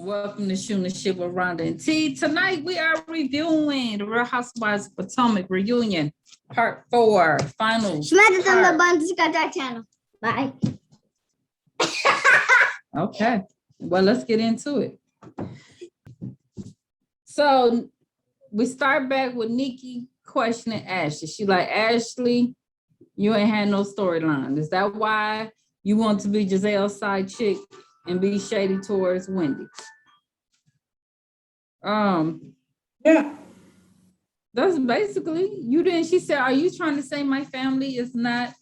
Welcome to Shooting the Shit with Rhonda and T. Tonight we are reviewing the Real Housewives of Potomac reunion, part 4, final. Smash the thumbs up button to subscribe to our channel. Bye. Okay, well, let's get into it. So we start back with Nikki questioning Ashley. She like, Ashley, you ain't had no storyline. Is that why you want to be Giselle's side chick and be shady towards Wendy? Yeah. That's basically you didn't. She said, are you trying to say my family is not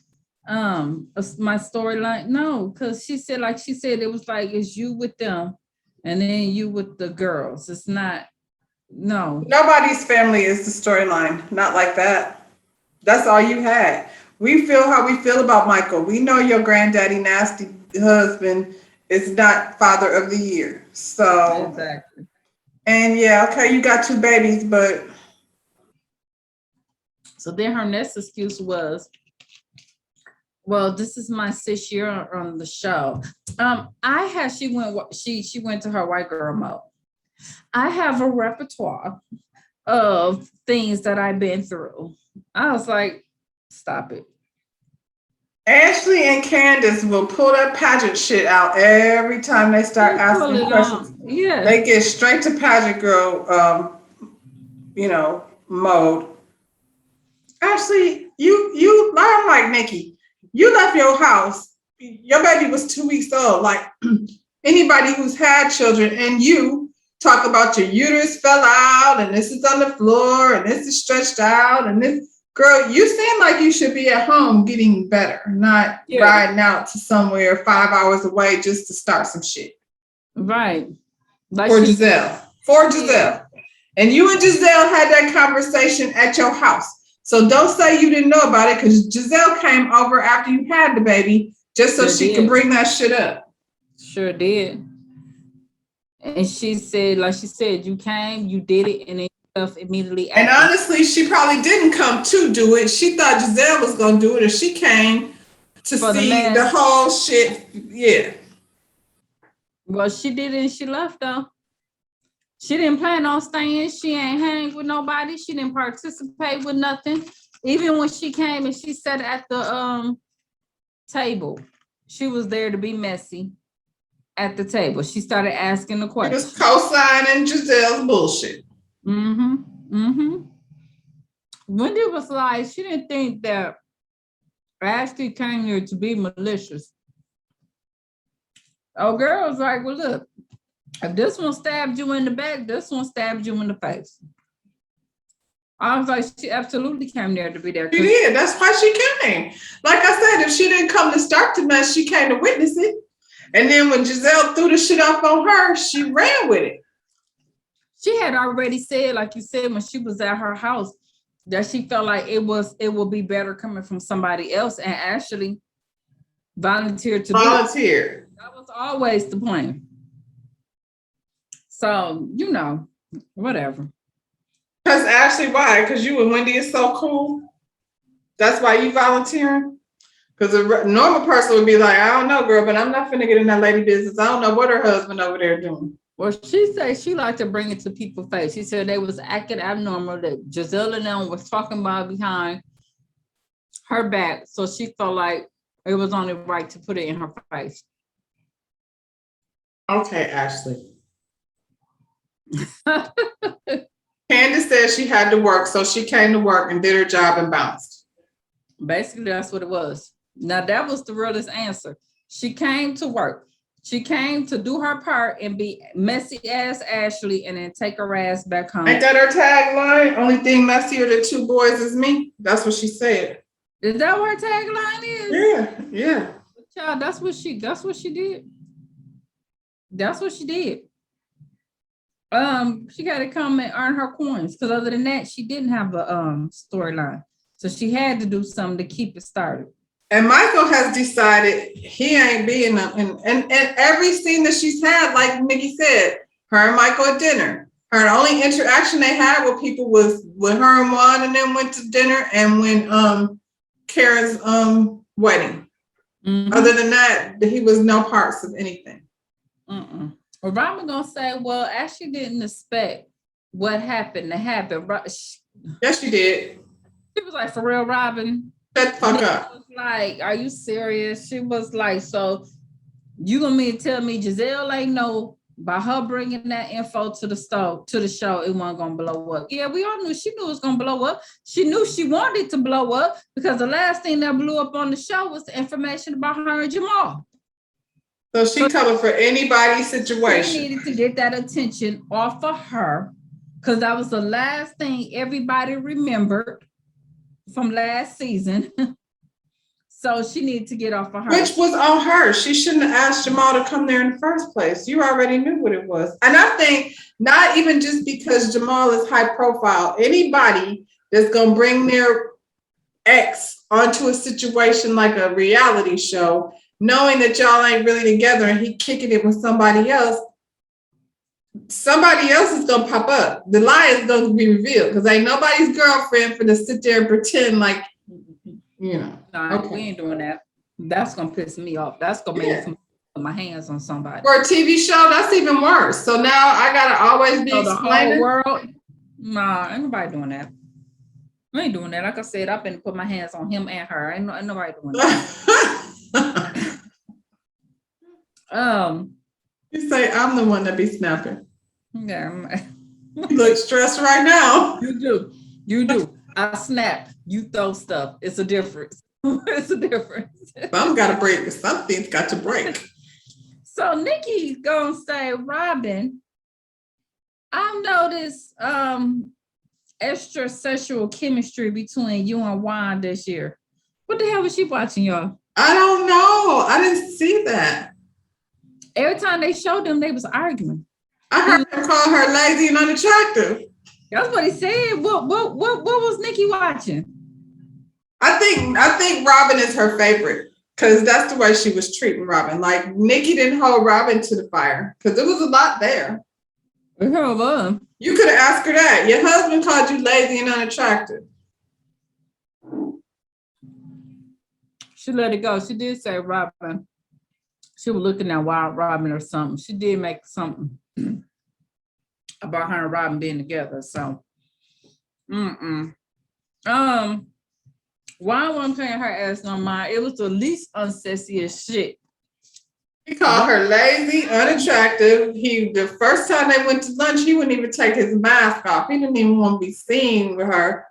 my storyline? No, because she said it was like it's you with them and then you with the girls. It's not. No, Nobody's family is the storyline. Not like that. That's all you had. We feel how we feel about Michael. We know your granddaddy nasty husband is not father of the year. So exactly. And yeah, okay, you got 2 babies, but so then her next excuse was, well, this is my 6th year on the show. She went to her white girl mode. I have a repertoire of things that I've been through. I was like, stop it. Ashley and Candace will pull that pageant shit out every time they start asking questions. Yeah, they get straight to pageant girl, mode. Ashley, I'm like Nikki. You left your house. Your baby was 2 weeks old. Like anybody who's had children, and you talk about your uterus fell out, and this is on the floor, and this is stretched out, and this. Girl, you seem like you should be at home getting better, not riding out to somewhere 5 hours away just to start some shit. Right. Like for Giselle. Yeah. And you and Giselle had that conversation at your house. So don't say you didn't know about it, because Giselle came over after you had the baby just so she could bring that shit up. Sure did. And she said, like she said, you came, you did it, and then immediately and honestly, she probably didn't come to do it. She thought Giselle was going to do it, or she came to see the whole shit. Yeah. Well, she did it and she left, though. She didn't plan on staying. She ain't hang with nobody. She didn't participate with nothing. Even when she came and she sat at the table, she was there to be messy at the table. She started asking the questions. She was co-signing Giselle's bullshit. Wendy was like, she didn't think that Ashley came here to be malicious. Oh, girl was like, well, look, if this one stabbed you in the back, this one stabbed you in the face. I was like, she absolutely came there to be there. She did. That's why she came. Like I said, if she didn't come to start the mess, she came to witness it. And then when Giselle threw the shit off on her, she ran with it. She had already said, like you said, when she was at her house, that she felt like it will be better coming from somebody else, and actually volunteered to volunteer. That was always the plan. So, whatever. Because Ashley, why? Because you and Wendy is so cool. That's why you volunteering? Because a normal person would be like, I don't know, girl, but I'm not finna get in that lady business. I don't know what her husband over there doing. Well, she said she liked to bring it to people's face. She said they was acting abnormal, that Giselle and them was talking about behind her back. So she felt like it was only right to put it in her face. Okay, Ashley. Candace said she had to work, so she came to work and did her job and bounced. Basically, that's what it was. Now, that was the realest answer. She came to work. She came to do her part and be messy ass Ashley and then take her ass back home. Ain't that her tagline? Only thing messier than 2 boys is me. That's what she said. Is that what her tagline is? Yeah. Child, that's what she did. That's what she did. She got to come and earn her coins, because other than that, she didn't have a storyline. So she had to do something to keep it started. And Michael has decided he ain't being in every scene that she's had, like Nikki said, her and Michael at dinner. Her only interaction they had with people was with her and Juan, and then went to dinner, and when Karen's wedding. Other than that, he was no parts of anything. Well, Robin gonna say, well, Ashley didn't expect what happened to happen. Yes, you did. She was like, for real, Robin? Shut the fuck Nikki up. was like, are you serious? She was like, so you gonna mean to tell me Giselle ain't know by her bringing that info to the show, it wasn't gonna blow up. Yeah, we all knew she knew it was gonna blow up. She knew she wanted it to blow up because the last thing that blew up on the show was the information about her and Jamal. So she covered for anybody's situation. She needed to get that attention off of her because that was the last thing everybody remembered from last season. So she needed to get off of her. Which was on her. She shouldn't have asked Jamal to come there in the first place. You already knew what it was. And I think not even just because Jamal is high profile, anybody that's going to bring their ex onto a situation like a reality show, knowing that y'all ain't really together and he kicking it with somebody else is going to pop up. The lie is going to be revealed because ain't nobody's girlfriend for to sit there and pretend like, you know. No, we ain't doing that. That's gonna piss me off. That's gonna make me put my hands on somebody. For a TV show, that's even worse. So now I gotta always be explaining. The whole world. Nah, ain't nobody doing that. I ain't doing that. Like I said, I've been put my hands on him and her. Ain't nobody doing that. You say I'm the one that be snapping. Yeah. You look stressed right now. You do. I snap. You throw stuff. It's a difference. It's a difference. Some gotta break. Something's got to break. So Nikki's gonna say, Robin, I've noticed extra sexual chemistry between you and Juan this year. What the hell was she watching, y'all? I don't know. I didn't see that. Every time they showed them, they was arguing. I heard him call her lazy and unattractive. That's what he said. What was Nikki watching? I think Robin is her favorite because that's the way she was treating Robin. Like Nikki didn't hold Robin to the fire because there was a lot there. You could have asked her that. Your husband called you lazy and unattractive. She let it go. She did say Robin. She was looking at Wild Robin or something. She did make something about her and Robin being together. So, why wasn't paying her ass no mind? It was the least unsexiest shit. He called her lazy, unattractive. The first time they went to lunch, he wouldn't even take his mask off. He didn't even want to be seen with her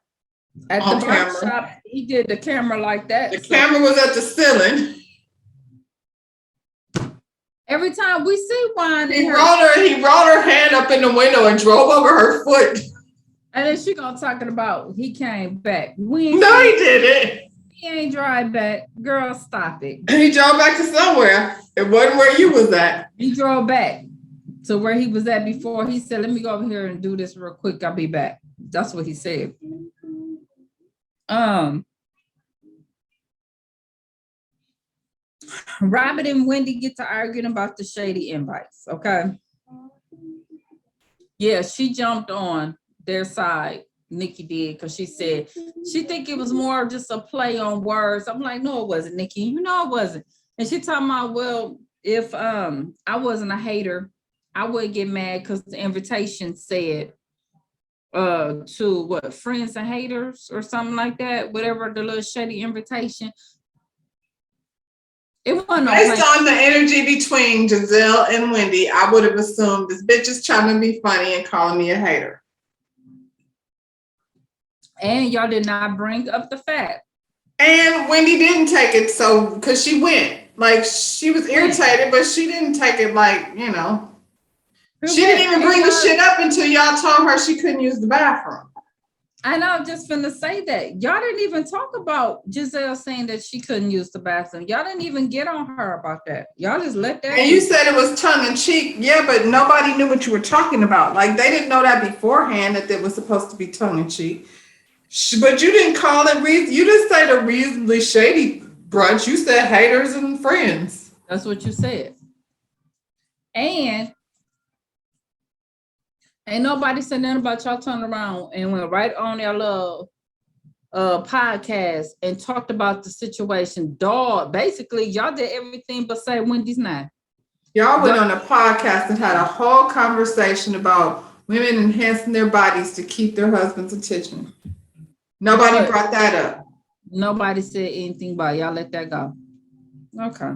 at the barbershop. He did the camera like that. The camera was at the ceiling. Every time we see Juan, he rolled her hand up in the window and drove over her foot. And then she gonna talking about he came back. No, he didn't. He ain't drive back. Girl, stop it. He drove back to somewhere. It wasn't where you was at. He drove back to where he was at before. He said, let me go over here and do this real quick. I'll be back. That's what he said. Robert and Wendy get to arguing about the shady invites, okay? Yeah, she jumped on their side, Nikki did, because she said she think it was more just a play on words. I'm like, no, it wasn't, Nikki. You know it wasn't. And she talking about, well, if I wasn't a hater, I would get mad because the invitation said to what, friends and haters or something like that, whatever the little shady invitation. It wasn't based on the energy between Giselle and Wendy, I would have assumed this bitch is trying to be funny and calling me a hater. And y'all did not bring up the fact. And Wendy didn't take it, so because she went. Like she was irritated, but she didn't take it like, you know. She didn't even bring the shit up until y'all told her she couldn't use the bathroom. And I was just finna say that. Y'all didn't even talk about Giselle saying that she couldn't use the bathroom. Y'all didn't even get on her about that. Y'all just let that. And you said it was tongue in cheek. Yeah, but nobody knew what you were talking about. Like they didn't know that beforehand that it was supposed to be tongue in cheek. But you didn't call it you didn't say the reasonably shady brunch. You said haters and friends. That's what you said. And ain't nobody said nothing about y'all turning around and went right on their little podcast and talked about the situation. Dog, basically, y'all did everything but say Wendy's not. Y'all went on a podcast and had a whole conversation about women enhancing their bodies to keep their husband's attention. Nobody brought that up. Nobody said anything about it. Y'all let that go. Okay.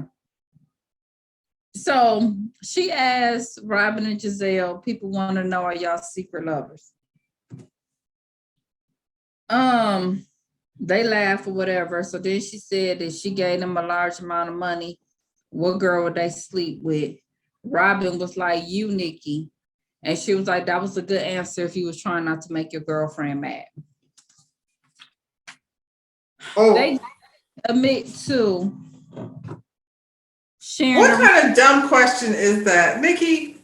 So she asked Robin and Giselle, people want to know, are y'all secret lovers? They laughed or whatever. So then she said that she gave them a large amount of money. What girl would they sleep with? Robin was like, you, Nikki. And she was like, that was a good answer if you was trying not to make your girlfriend mad. Oh. They admit to sharing. What kind of dumb question is that, Nikki?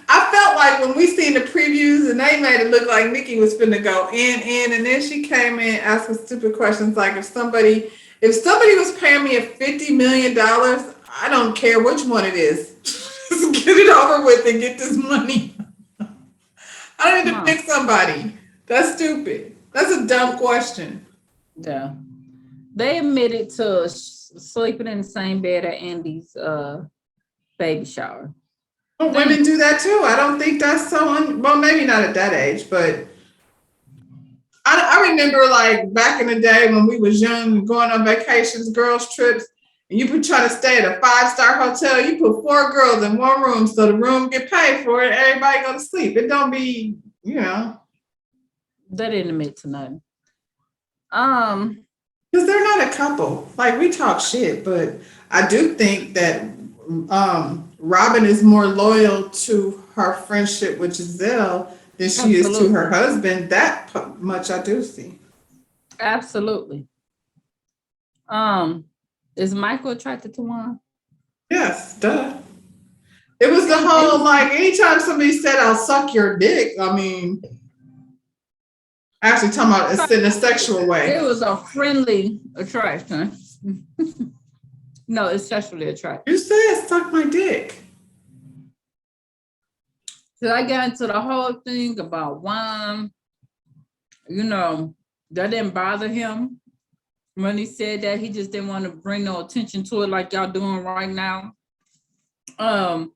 I felt like when we seen the previews and they made it look like Nikki was finna go in, and then she came in asking stupid questions like if somebody was paying me $50 million, I don't care which one it is. Just get it over with and get this money. I don't need to pick somebody. That's stupid. That's a dumb question. Yeah. They admitted to sleeping in the same bed at Andy's baby shower. Well, women do that too. I don't think that's so well, maybe not at that age, but I remember like back in the day when we was young, going on vacations, girls trips, and you would try to stay at a 5-star hotel. You put 4 girls in one room so the room get paid for it. Everybody go to sleep. It don't be, They didn't admit to nothing. Because they're not a couple. Like we talk shit, but I do think that Robin is more loyal to her friendship with Giselle than she is to her husband. That much I do see. Absolutely. Is Michael attracted to Juan? Yes, duh. It was the whole like anytime somebody said I'll suck your dick, I mean actually talking about it's in a sexual way. It was a friendly attraction. No, it's sexually attractive. You said suck my dick. So I got into the whole thing about Juan. That didn't bother him when he said that. He just didn't want to bring no attention to it like y'all doing right now. And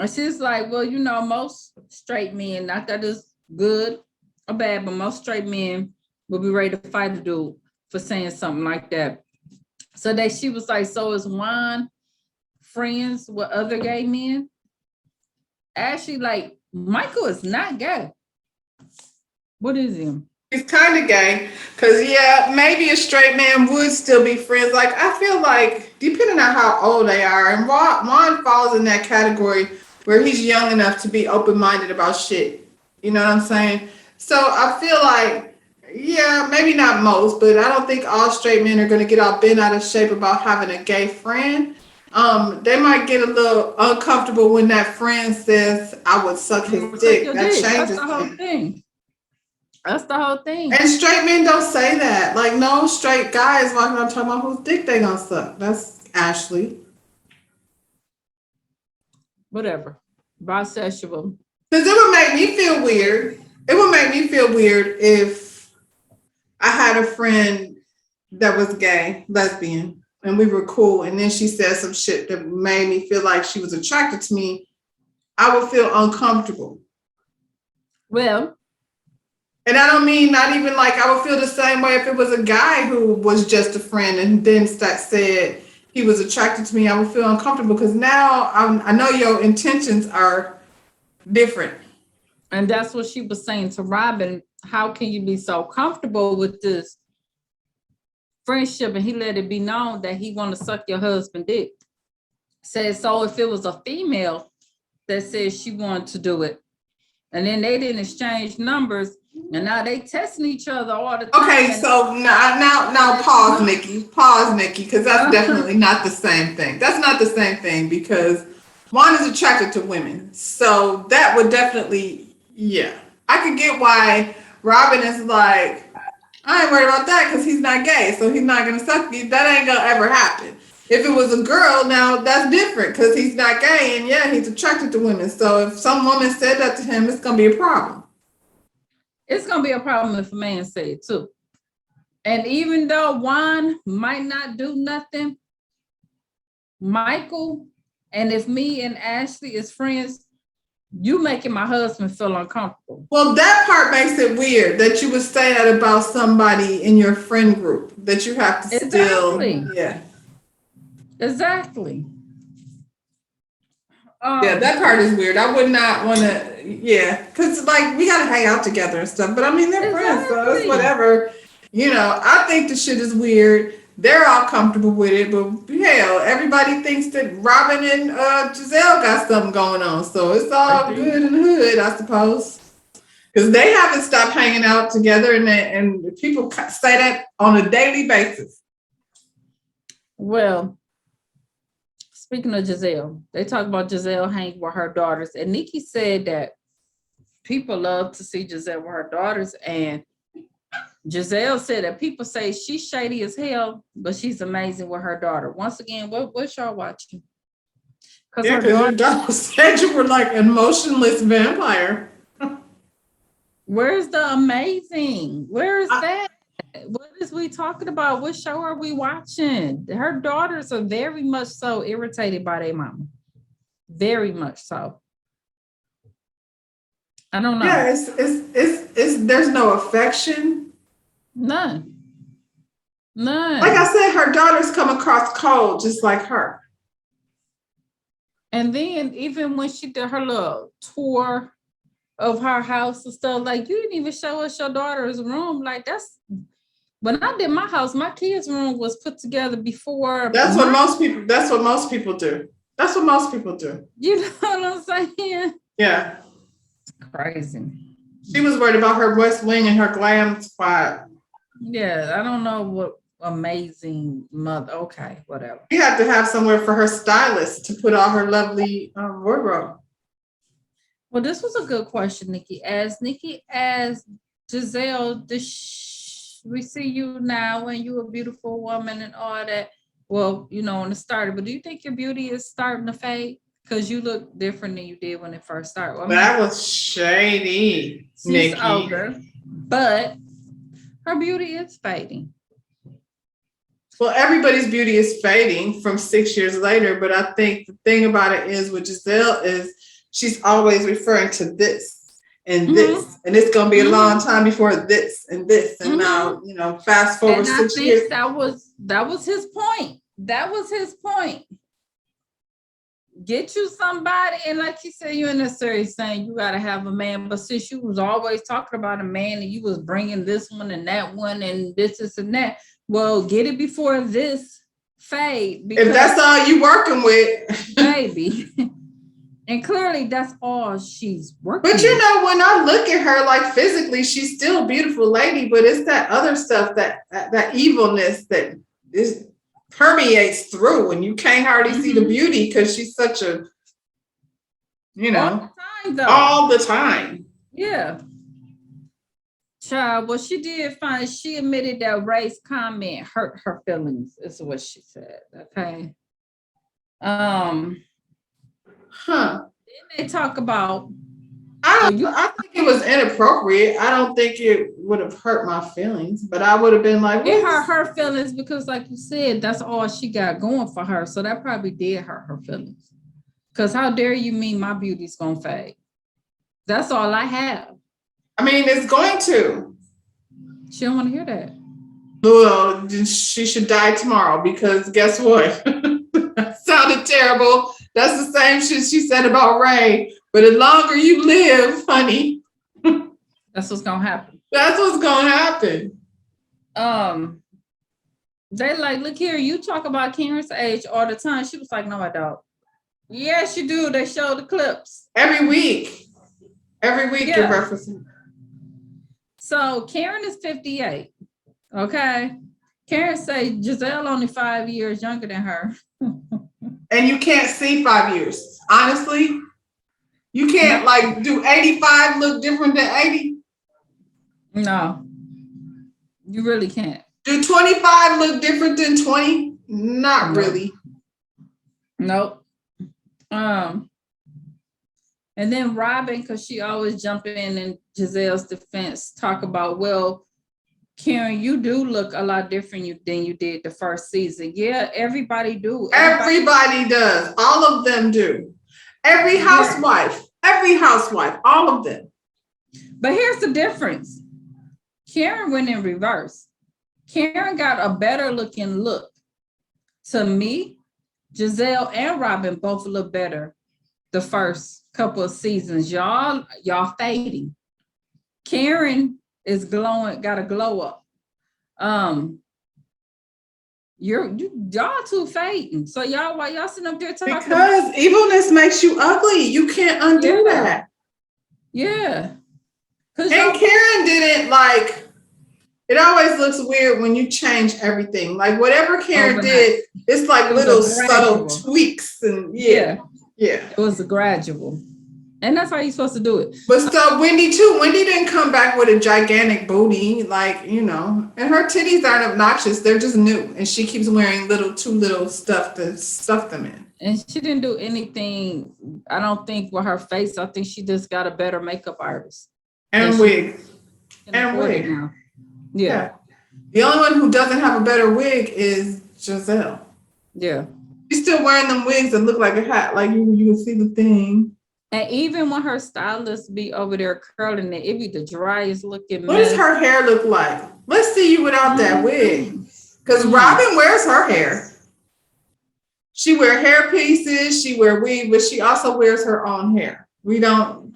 she's like, well, most straight men, not that it's good or bad, but most straight men will be ready to fight a dude for saying something like that. So that she was like, so is Juan friends with other gay men? Actually, like, Michael is not gay. What is him? He's kind of gay, because, maybe a straight man would still be friends. Like, I feel like, depending on how old they are, and Juan falls in that category where he's young enough to be open-minded about shit. You know what I'm saying? So I feel like, maybe not most, but I don't think all straight men are going to get all bent out of shape about having a gay friend. They might get a little uncomfortable when that friend says, I would suck his dick. That changes That's the whole thing. That's the whole thing. And straight men don't say that. Like, no straight guy is walking around talking about whose dick they gonna suck. That's Ashley. Whatever. Bisexual. Because it would make me feel weird. It would make me feel weird if I had a friend that was gay, lesbian, and we were cool, and then she said some shit that made me feel like she was attracted to me. I would feel uncomfortable. Well, and I don't mean not even like I would feel the same way if it was a guy who was just a friend and then said he was attracted to me. I would feel uncomfortable because now I know your intentions are different. And that's what she was saying to Robin. How can you be so comfortable with this friendship? And he let it be known that he want to suck your husband's dick. Said, so if it was a female that said she wanted to do it, and then they didn't exchange numbers, and now they testing each other all the time. Okay, so now pause, Nikki, because that's definitely not the same thing. That's not the same thing because Juan is attracted to women. So that would definitely, I could get why Robin is like, I ain't worried about that because he's not gay, so he's not gonna suck you. That ain't gonna ever happen. If it was a girl, now that's different because he's not gay and he's attracted to women. So if some woman said that to him, it's gonna be a problem. It's gonna be a problem if a man say it too. And even though Juan might not do nothing, Michael And if me and Ashley is friends, you making my husband feel uncomfortable. Well, that part makes it weird that you would say that about somebody in your friend group, that you have to still, yeah. Exactly. Yeah, that part is weird. I would not want to, yeah, because like we got to hang out together and stuff. But I mean, they're friends, so it's whatever. You know, I think the shit is weird. They're all comfortable with it, but hell, everybody thinks that Robin and Giselle got something going on, so it's all good in the hood, I suppose. Because they haven't stopped hanging out together, and people say that on a daily basis. Well, speaking of Giselle, they talk about Giselle hanging with her daughters, and Nikki said that people love to see Giselle with her daughters, and Giselle said that people say she's shady as hell, but she's amazing with her daughter. Once again, what y'all watching? Because your daughter said you were like an emotionless vampire. Where's the amazing? Where is that? What is we talking about? What show are we watching? Her daughters are very much so irritated by their mama. Very much so. I don't know. Yeah, it's there's no affection. None. Like I said, her daughters come across cold, just like her. And then even when she did her little tour of her house and stuff, like you didn't even show us your daughter's room. Like that's when I did my house, my kids' room was put together before. That's what most people do. That's what most people do. You know what I'm saying? Yeah. It's crazy. She was worried about her West Wing and her glam spot. Yeah, I don't know what amazing mother. Okay, whatever. She had to have somewhere for her stylist to put all her lovely wardrobe. Well, this was a good question, Nikki. As Giselle, we see you now and you're a beautiful woman and all that. Well, you know, when it started, but do you think your beauty is starting to fade? Because you look different than you did when it first started. I mean, that was shady, she's Nikki. older, but her beauty is fading. Well, everybody's beauty is fading from 6 years later, but I think the thing about it is with Giselle is she's always referring to this and this, and it's going to be a long time before this, and now, you know, fast forward and 6 years. That was his point. That was his point. Get you somebody, and like you said, you're necessarily saying you got to have a man, but since you was always talking about a man and you was bringing this one and that one and this and that, well, get it before this fade. If that's all you working with, baby. And clearly that's all she's working with. But you know, when I look at her, like physically, she's still a beautiful lady, but it's that other stuff, that evilness that is permeates through, and you can't hardly see the beauty because she's such a, you know, all the time. Yeah. Child, well, she admitted that Ray's comment hurt her feelings, is what she said. Okay. Then they talk about I think it was inappropriate. I don't think it would have hurt my feelings, but I would have been like, it hurt her feelings because, like you said, that's all she got going for her. So that probably did hurt her feelings. Because how dare you mean my beauty's gonna fade? That's all I have. I mean, it's going to. She don't want to hear that. Well, she should die tomorrow because guess what? That sounded terrible. That's the same shit she said about Ray. But the longer you live, honey, that's what's gonna happen. That's what's gonna happen. They like, look here, you talk about Karen's age all the time. She was like, no, I don't. Yes, you do. They show the clips. Every week you're referencing. So Karen is 58. Okay. Karen say Giselle only 5 years younger than her. And you can't see 5 years. Honestly, you can't like do 85 look different than 80. No, you really can't. Do 25 look different than 20? Not really. Nope. And then Robin, because she always jump in Giselle's defense, talk about, well, Karen, you do look a lot different than you did the first season. Yeah, everybody do. Everybody does. All of them do. Every housewife, all of them. But here's the difference. Karen went in reverse. Karen got a better looking look. To me, Giselle and Robin both look better the first couple of seasons. Y'all fading. Karen is glowing, got a glow up. Y'all too fading. So why y'all sitting up there talking? Because evilness makes you ugly. You can't undo that. Yeah. And Karen didn't like. It always looks weird when you change everything. Like whatever Karen did, it's like little subtle tweaks and yeah. It was a gradual. And that's how you're supposed to do it. But so Wendy too. Wendy didn't come back with a gigantic booty, like, you know, and her titties aren't obnoxious. They're just new. And she keeps wearing too little stuff to stuff them in. And she didn't do anything, I don't think, with her face. I think she just got a better makake artist. And wig. And wig. Now. Yeah. The only one who doesn't have a better wig is Giselle. Yeah. She's still wearing them wigs that look like a hat. Like you can see the thing. And even when her stylists be over there curling it, it be the driest looking. What does her hair look like? Let's see you without that wig. Because Robin wears her hair. She wear hair pieces, she wear wig, but she also wears her own hair. We don't.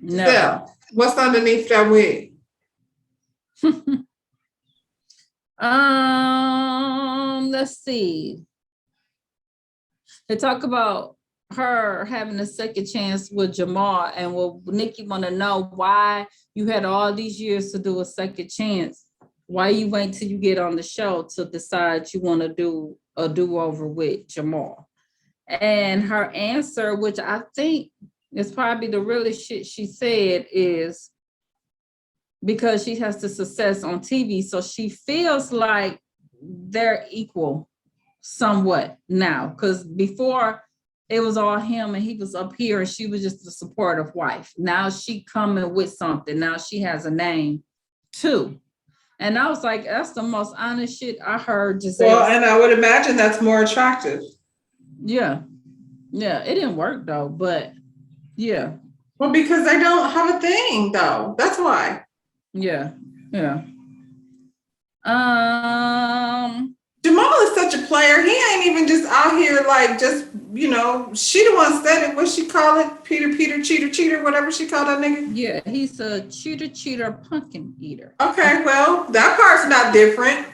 No. Still, what's underneath that wig? Let's see. They talk about her having a second chance with Jamal, and Nikki want to know why you had all these years to do a second chance. Why you wait till you get on the show to decide you want to do a do-over with Jamal? And her answer, which I think is probably the realest shit she said, is because she has the success on TV, so she feels like they're equal somewhat now, because before it was all him and he was up here and she was just a supportive wife. Now she coming with something. Now she has a name too. And I was like, that's the most honest shit I heard. Well, and I would imagine that's more attractive. Yeah. Yeah, it didn't work though, but yeah. Well, because they don't have a thing though. That's why. Yeah. Yeah. Jamal is such a player. He ain't even just out here like just, you know, she the one said it. What she call it? Peter, cheater, whatever she called that nigga. Yeah, he's a cheater, pumpkin eater. Okay, well, that part's not different.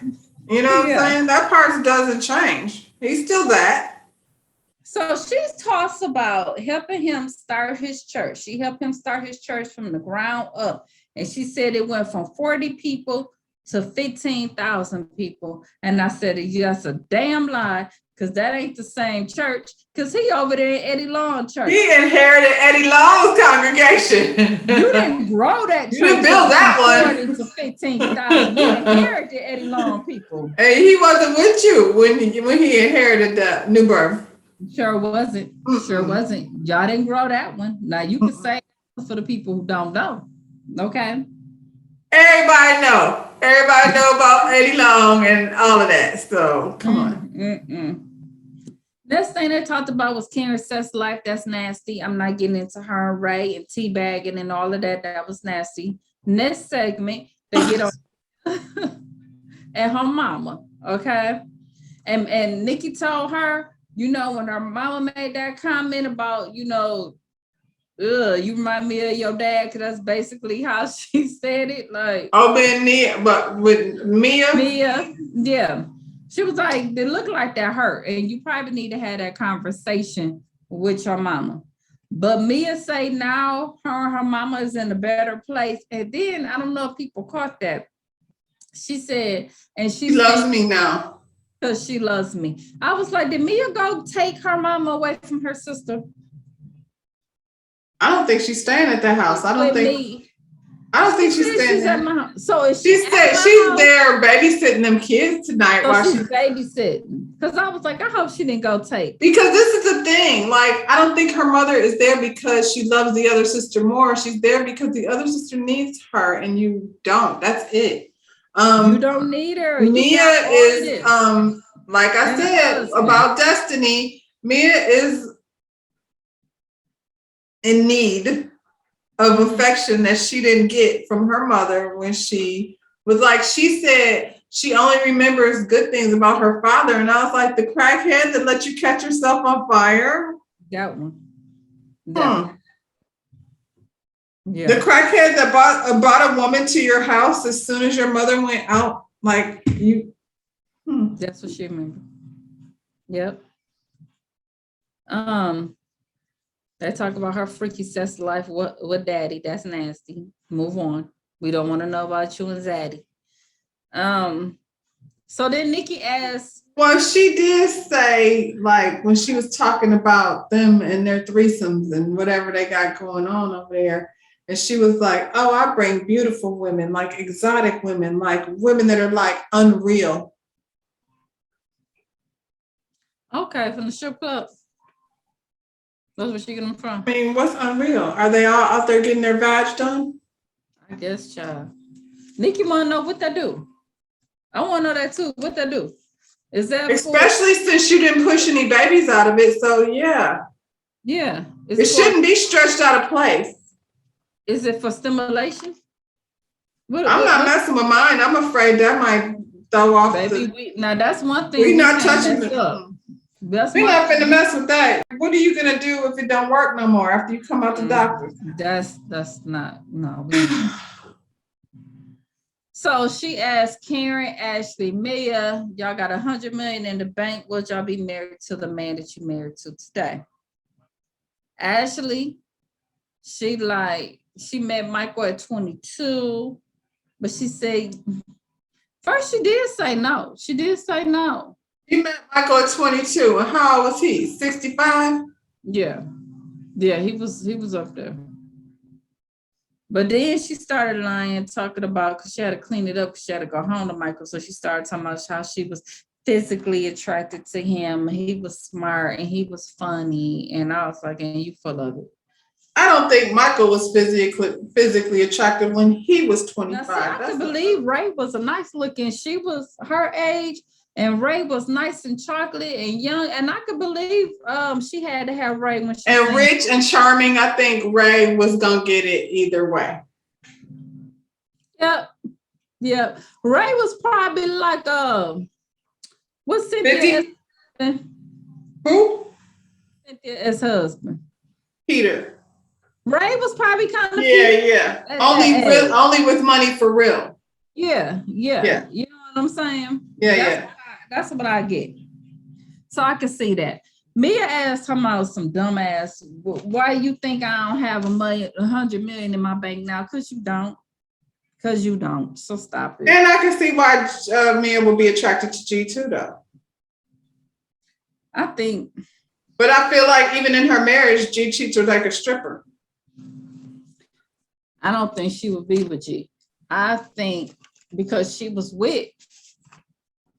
You know what I'm saying? That part doesn't change. He's still that. So she's talks about helping him start his church. She helped him start his church from the ground up. And she said it went from 40 people to 15,000 people. And I said, that's a damn lie, because that ain't the same church, because he over there in Eddie Long church. He inherited Eddie Long's congregation. You didn't grow that church. You didn't build that one. To 15,000. You inherited Eddie Long people. Hey, he wasn't with you when he inherited the New Birth. Sure wasn't. Sure wasn't. Y'all didn't grow that one. Now you can say for the people who don't know. Okay. Everybody know about Eddie Long and all of that. So come on. Next thing they talked about was Karen's sex life. That's nasty. I'm not getting into her and Ray and teabagging and all of that. That was nasty. Next segment, they get on and her mama. Okay. And Nikki told her, you know, when her mama made that comment about, you know, you remind me of your dad, because that's basically how she said it. Like, but with Mia, yeah, she was like, they look like that hurt, and you probably need to have that conversation with your mama. But Mia say now her mama is in a better place, and then I don't know if people caught that. She said, and she loves me now because she loves me. I was like, did Mia go take her mama away from her sister? I don't think she's staying at that house. I don't think she's staying there. At my house. So she said she's there babysitting them kids tonight so while she's babysitting. Because I was like, I hope she didn't go take. Because this is the thing. Like, I don't think her mother is there because she loves the other sister more. She's there because the other sister needs her and you don't. That's it. You don't need her. You Mia got all is this. like I And her said husband. about Destiny, Mia is in need of affection that she didn't get from her mother when she was like, she said she only remembers good things about her father. And I was like, the crackhead that let you catch yourself on fire? That one. That one. Yeah. The crackhead that brought a woman to your house as soon as your mother went out, like you. That's what she remembered. Yep. They talk about her freaky sex life with daddy. That's nasty. Move on. We don't want to know about you and Zaddy. So then Nikki asked. Well, she did say, like, when she was talking about them and their threesomes and whatever they got going on over there, and she was like, oh, I bring beautiful women, like exotic women, like women that are like unreal. Okay, from the strip club. That's where she get them from. I mean, what's unreal? Are they all out there getting their vag done? I guess, child. Nikki want to know what they do. I want to know that too. What they do? Is that especially since you didn't push any babies out of it? So yeah, it shouldn't be stretched out of place. Is it for stimulation? I'm not messing with mine. I'm afraid that might throw off. Baby, now that's one thing. We're not touching it. We're not finna mess with that. What are you gonna do if it don't work no more after you come out the doctor? That's not no. So she asked Karen, Ashley, Mia, y'all got $100 million in the bank. Would y'all be married to the man that you married to today? Ashley, she met Michael at 22, but she said, first she did say no. She did say no. You met Michael at 22, and how old was he? 65? Yeah, he was up there. But then she started lying, talking about, because she had to clean it up, because she had to go home to Michael. So she started talking about how she was physically attracted to him. He was smart and he was funny. And I was like, and you full of it. I don't think Michael was physically attractive when he was 25. Now, see, I can believe Ray was a nice looking. She was her age, and Ray was nice and chocolate and young. And I could believe she had to have Ray when she and rich and charming. I think Ray was gonna get it either way. Yep. Ray was probably like what's Cynthia? Who? Cynthia's husband. Peter. Ray was probably kind of yeah. Only with money for real. Yeah. You know what I'm saying? That's what I get. So I can see that. Mia asked him about some dumbass. Why you think I don't have $100 million in my bank now? Because you don't. So stop it. And I can see why Mia would be attracted to G too, though. I think. But I feel like even in her marriage, G cheats her like a stripper. I don't think she would be with G. I think because she was with.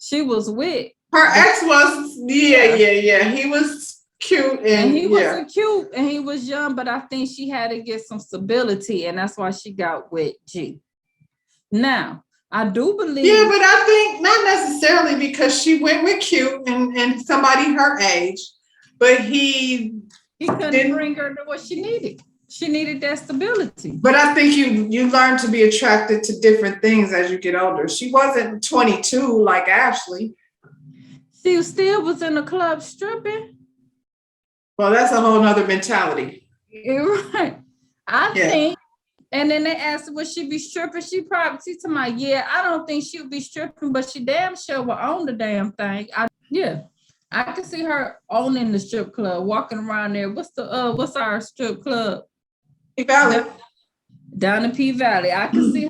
Her ex was, yeah. He was cute and he wasn't cute and he was young, but I think she had to get some stability, and that's why she got with G. Now, I do believe. Yeah, but I think not necessarily because she went with cute and somebody her age, but he couldn't bring her to what she needed. She needed that stability. But I think you learn to be attracted to different things as you get older. She wasn't 22 like Ashley. She still was in the club stripping. Well, that's a whole nother mentality. You're right. I think. And then they asked her, would she be stripping? She told me, I don't think she would be stripping, but she damn sure will own the damn thing. I can see her owning the strip club, walking around there. What's our strip club? P Valley. Down in P Valley. I can see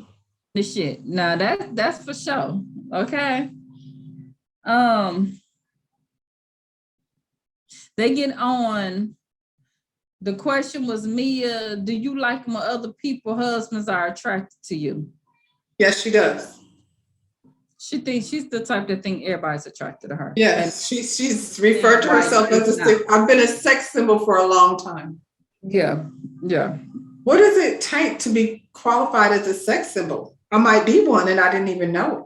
the shit. Now that's for sure. Okay. They get on. The question was, Mia, do you like when other people's husbands are attracted to you? Yes, she does. She thinks she's the type that think everybody's attracted to her. Yes, she's referred to herself as I've been a sex symbol for a long time. Yeah. What does it take to be qualified as a sex symbol? I might be one and I didn't even know it.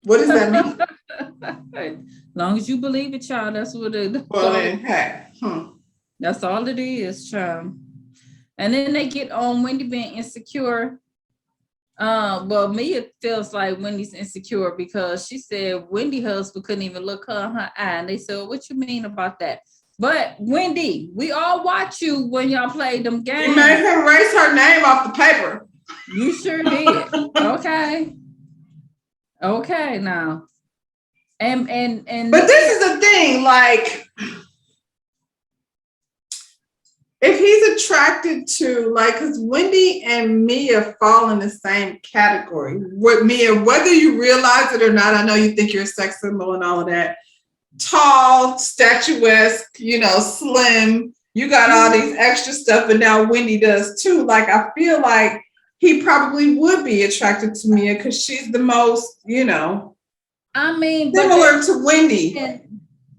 What does that mean? As long as you believe it, child, that's what it. Well, then, hey. That's all it is, child. And then they get on Wendy being insecure. Well, Mia feels like Wendy's insecure because she said Wendy husband couldn't even look her in her eye. And they said, what you mean about that? But Wendy, we all watch you when y'all play them games. You made him erase her name off the paper. You sure did. Okay. Okay, now. And but this is the thing, like, if he's attracted to, like, because Wendy and Mia fall in the same category. With Mia, whether you realize it or not, I know you think you're a sex symbol and all of that. Tall, statuesque, slim. You got all these extra stuff, and now Wendy does too. Like, I feel like he probably would be attracted to Mia because she's the most, I mean, similar to Wendy.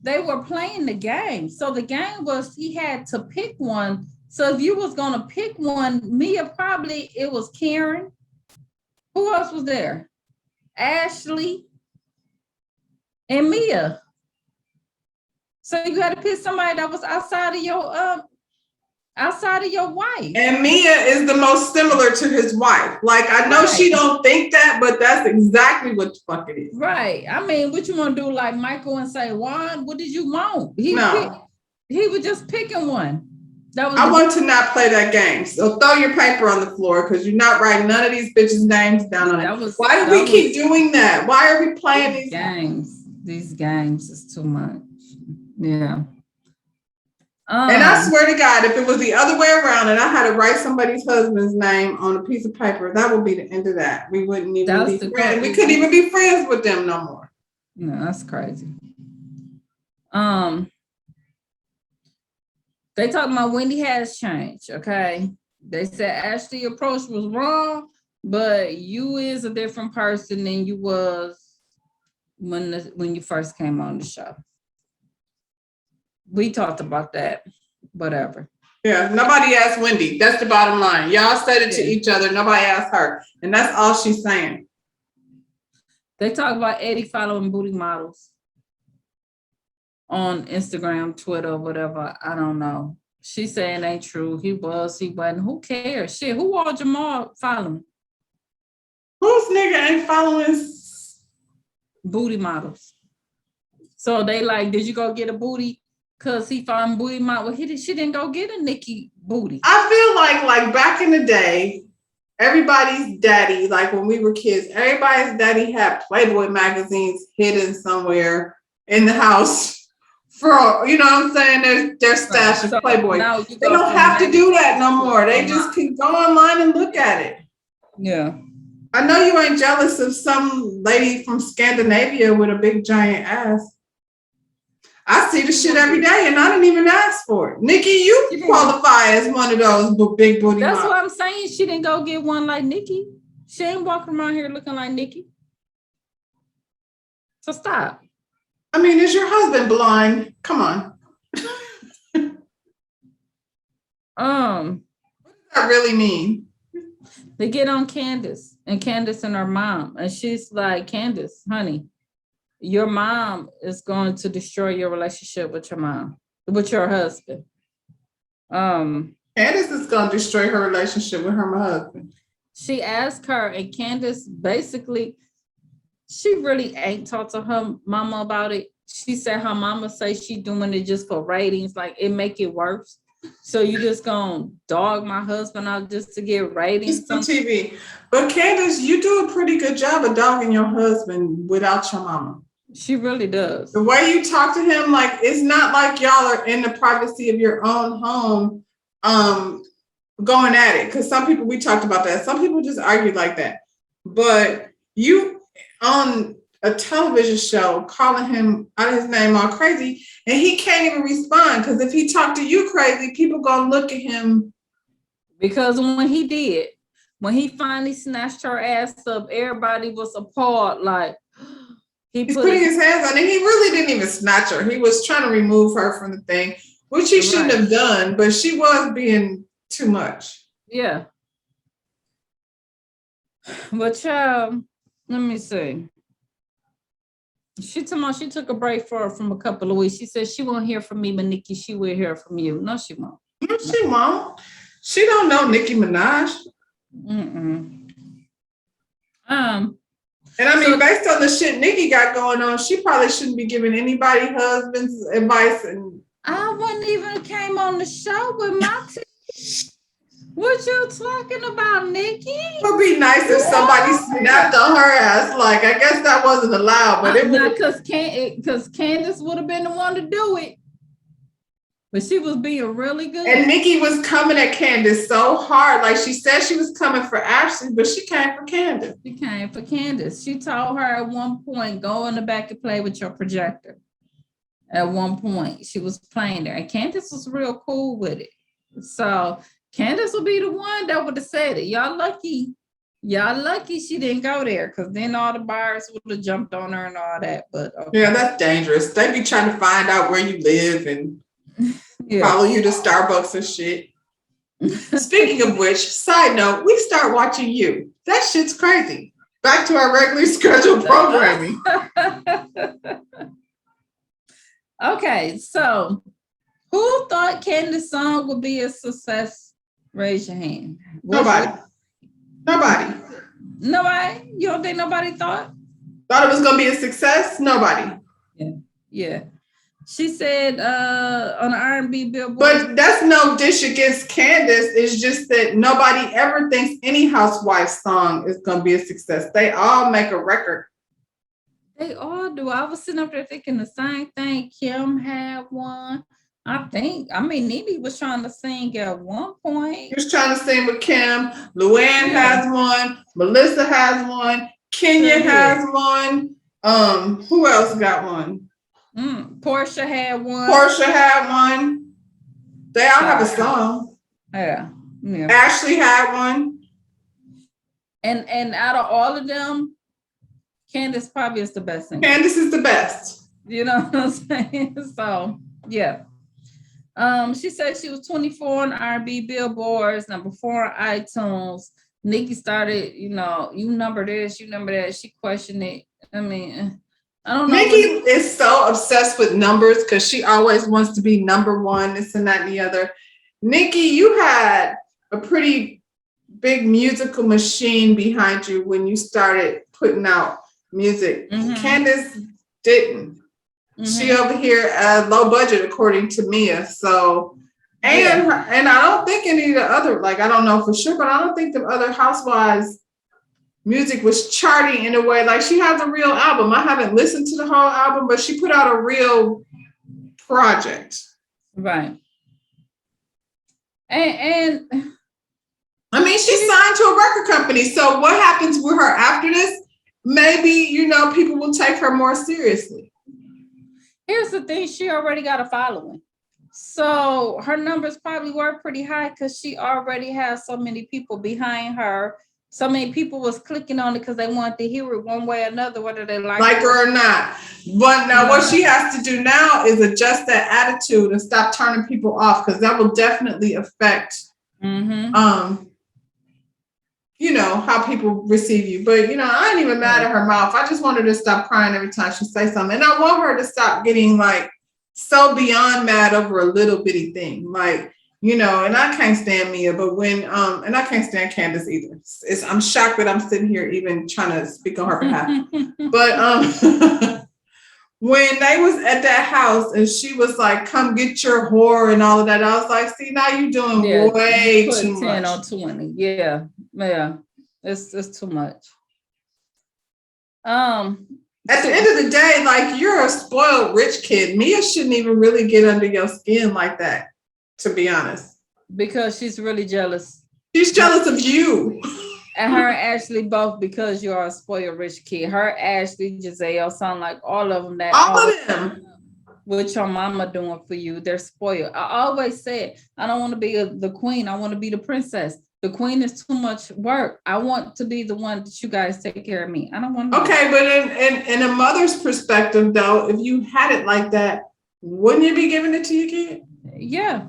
They were playing the game. So the game was he had to pick one. So if you was going to pick one, Mia probably, it was Karen. Who else was there? Ashley and Mia. So you got to pick somebody that was outside of your wife. And Mia is the most similar to his wife. Like, I know she don't think that, but that's exactly what the fuck it is. Right. I mean, what you want to do, like Michael, and say, Juan, what did you want? He was just picking one. I want to not play that game. So throw your paper on the floor because you're not writing none of these bitches' names down on it. Why do we keep doing that? Why are we playing these games? These games is too much. Yeah. And I swear to God, if it was the other way around and I had to write somebody's husband's name on a piece of paper, that would be the end of that. We wouldn't even be friends. We couldn't even be friends with them no more. No, that's crazy. They talking about Wendy has changed, okay? They said Ashley's approach was wrong, but you is a different person than you was when you first came on the show. We talked about that, whatever. Yeah, nobody asked Wendy. That's the bottom line. Y'all said it to each other. Nobody asked her. And that's all she's saying. They talk about Eddie following booty models on Instagram, Twitter, whatever. I don't know. She's saying it ain't true. He wasn't. Who cares? Shit, who all Jamal following? Whose nigga ain't following booty models? So they like, did you go get a booty? Because he found booty model. Well, she didn't go get a Nikki booty. I feel like back in the day, everybody's daddy, like when we were kids, everybody's daddy had Playboy magazines hidden somewhere in the house for, you know what I'm saying? Their stash of Playboy. They don't have to do that no more. They just can go online and look at it. Yeah. I know you ain't jealous of some lady from Scandinavia with a big giant ass. I see the shit every day and I didn't even ask for it. Nikki, you qualify as one of those big booty That's models. what I'm saying. She didn't go get one like Nikki. She ain't walking around here looking like Nikki. So stop. I mean, is your husband blind? Come on. What does that really mean? They get on Candace and her mom. And she's like, Candace, honey, your mom is going to destroy your relationship with your husband. Candace is going to destroy her relationship with her husband. She asked her, and Candace basically, she really ain't talked to her mama about it. She said her mama say she doing it just for ratings, like it make it worse. So you just gonna dog my husband out just to get ratings on TV. But Candace, you do a pretty good job of dogging your husband without your mama. She really does. The way you talk to him, like, it's not like y'all are in the privacy of your own home going at it. Because some people, we talked about that. Some people just argue like that. But you on a television show calling him out of his name all crazy, and he can't even respond. Because if he talked to you crazy, people gonna look at him. Because when he finally snatched her ass up, everybody was appalled. Like, he's putting his hands on it. He really didn't even snatch her. He was trying to remove her from the thing, which he shouldn't have done, but she was being too much. Yeah. But let me see. She took a break from a couple of weeks. She said she won't hear from me, but Nikki, she will hear from you. No, she won't. No, she won't. She don't know Nicki Minaj. And I mean, based on the shit Nicki got going on, she probably shouldn't be giving anybody husbands advice. And I wouldn't even came on the show with my What you talking about, Nikki? It would be nice if somebody snapped on her ass. Like, I guess that wasn't allowed, but it would. Because Candace would have been the one to do it. But she was being really good. And Nikki was coming at Candace so hard. Like, she said she was coming for Ashley, but she came for Candace. She came for Candace. She told her at one point, go in the back and play with your projector. At one point, she was playing there. And Candace was real cool with it. So Candace will be the one that would have said it. Y'all lucky she didn't go there, because then all the buyers would have jumped on her and all that. But okay. Yeah, that's dangerous. They be trying to find out where you live and follow you to Starbucks and shit. Speaking of which, side note, we start watching You. That shit's crazy. Back to our regularly scheduled programming. Okay, so who thought Candace's song would be a success? Raise your hand. Nobody. Nobody? You don't think nobody thought? Thought it was going to be a success? Nobody. Yeah. She said on the R&B Billboard. But that's no dish against Candace. It's just that nobody ever thinks any Housewife's song is going to be a success. They all make a record. They all do. I was sitting up there thinking the same thing. Kim had one. Nene was trying to sing at one point. He was trying to sing with Kim. Luann has one. Melissa has one. Kenya has one. Who else got one? Portia had one. They all have a song. Yeah. Ashley had one. And out of all of them, Candace probably is the best singer. Candace is the best. You know what I'm saying? So yeah. She said she was 24 on R&B billboards, number 4 on iTunes. Nikki started, you number this, you number that. She questioned it. I mean, I don't know. Nikki is so obsessed with numbers because she always wants to be number one, this and that and the other. Nikki, you had a pretty big musical machine behind you when you started putting out music. Candace didn't. She over here low budget, according to Mia. So, and I don't think any of the other, I don't know for sure, but I don't think the other Housewives music was charting in a way. Like, she has a real album. I haven't listened to the whole album, but she put out a real project. Right. And I mean, she signed to a record company. So what happens with her after this? Maybe, people will take her more seriously. Here's the thing, she already got a following. So her numbers probably were pretty high because she already has so many people behind her. So many people was clicking on it because they wanted to hear it one way or another, whether they like her or not. But now what she has to do now is adjust that attitude and stop turning people off, because that will definitely affect how people receive you. But I ain't even mad at her mouth. I just want her to stop crying every time she says something. And I want her to stop getting so beyond mad over a little bitty thing. And I can't stand Mia, but when and I can't stand Candace either. I'm shocked that I'm sitting here even trying to speak on her behalf. But when they was at that house and she was like, come get your whore and all of that, I was like, see, now you're doing way too much. 10 on 20. Yeah. It's too much. At the end of the day, you're a spoiled rich kid. Mia shouldn't even really get under your skin like that, to be honest. Because she's really jealous. She's jealous of you. And her and Ashley both, because you are a spoiled rich kid. Her, Ashley, Giselle sound like all of them. All of them. What your mama doing for you. They're spoiled. I always said, I don't want to be the queen. I want to be the princess. The queen is too much work. I want to be the one that you guys take care of me. I don't want to. Okay, but in a mother's perspective, though, if you had it like that, wouldn't you be giving it to your kid? Yeah.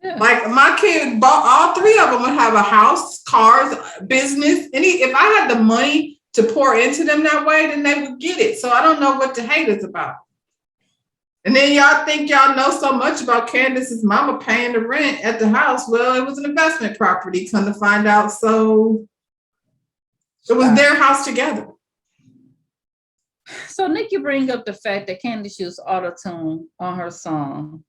Yeah. Like my kids, all three of them would have a house, cars, business. If I had the money to pour into them that way, then they would get it. So I don't know what the hate is about. And then y'all think y'all know so much about Candace's mama paying the rent at the house. Well, it was an investment property, come to find out. So it was their house together. So Nikki bring up the fact that Candace used auto-tune on her song.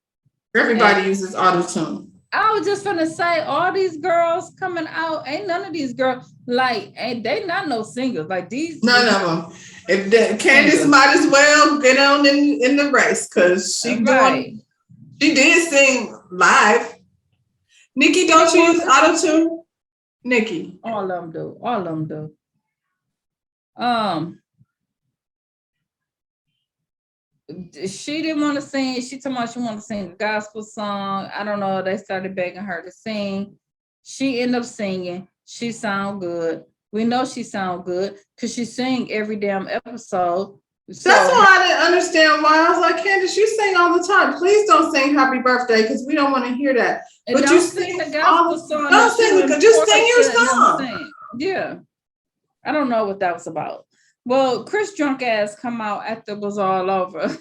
Everybody uses auto-tune. I was just gonna say, all these girls coming out, ain't none of these girls they not no singers like these. None of them. Candace might as well get on in the race because she did sing live. Nikki, don't you use auto-tune? Nikki. All of them do. She didn't want to sing. She told me she wanted to sing a gospel song. I don't know. They started begging her to sing. She ended up singing. She sound good. We know she sound good because she sing every damn episode. So, that's why I didn't understand why. I was like, Candace, you sing all the time. Please don't sing happy birthday because we don't want to hear that. But you sing the gospel song. Don't sing, just sing your song. Yeah. I don't know what that was about. Well, Chris drunk ass come out after it was all over.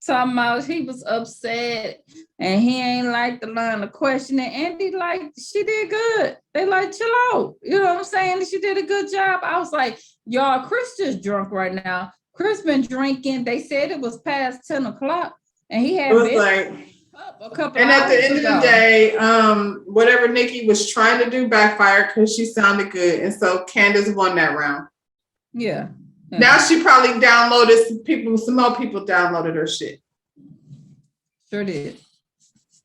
Talking about he was upset and he ain't like the line of questioning. Andy she did good. They chill out. You know what I'm saying? She did a good job. I was like, y'all, Chris just drunk right now. Chris been drinking. They said it was past 10 o'clock and he had been a couple and at the end of the day, whatever Nikki was trying to do backfired because she sounded good. And so Candace won that round. Yeah. Now she probably downloaded some more people downloaded her shit. Sure did.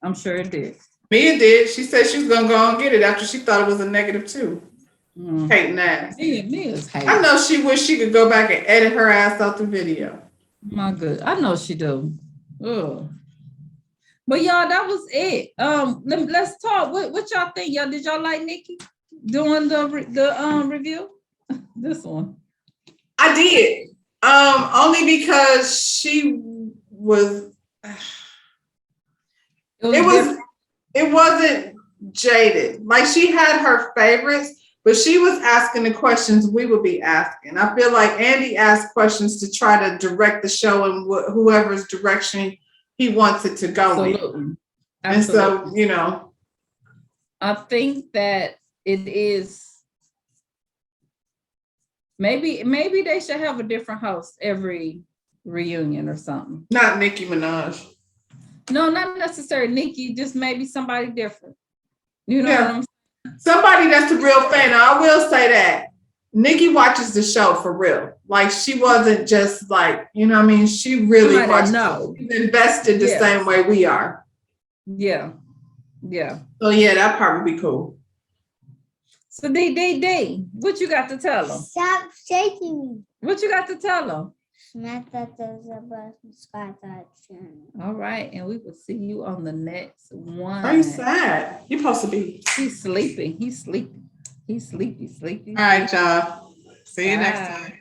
I'm sure it did. Mia did. She said she was gonna go and get it after she thought it was a -2. Hating ass. Mia's hating. I know she wish she could go back and edit her ass out the video. My good. I know she do. Ugh. But y'all, that was it. Let's talk. What y'all think? Y'all did y'all like Nikki doing the review? This one. I did. Only because she was. It wasn't jaded. Like she had her favorites, but she was asking the questions we would be asking. I feel like Andy asked questions to try to direct the show in whoever's direction he wants it to go in. And so, I think that it is. Maybe they should have a different host every reunion or something. Not Nicki Minaj. No, not necessarily Nicki, just maybe somebody different. You know what I'm saying? Somebody that's a real fan. I will say that Nicki watches the show for real. Like she wasn't just like, she really watched. She's invested the same way we are. Yeah. Yeah. So yeah, that part would be cool. So D, what you got to tell them? Stop shaking me. What you got to tell them? Smack that subscribe to our channel. All right, and we will see you on the next one. Are you sad? You're supposed to be. He's sleeping. He's sleepy. All right, y'all. See you next time.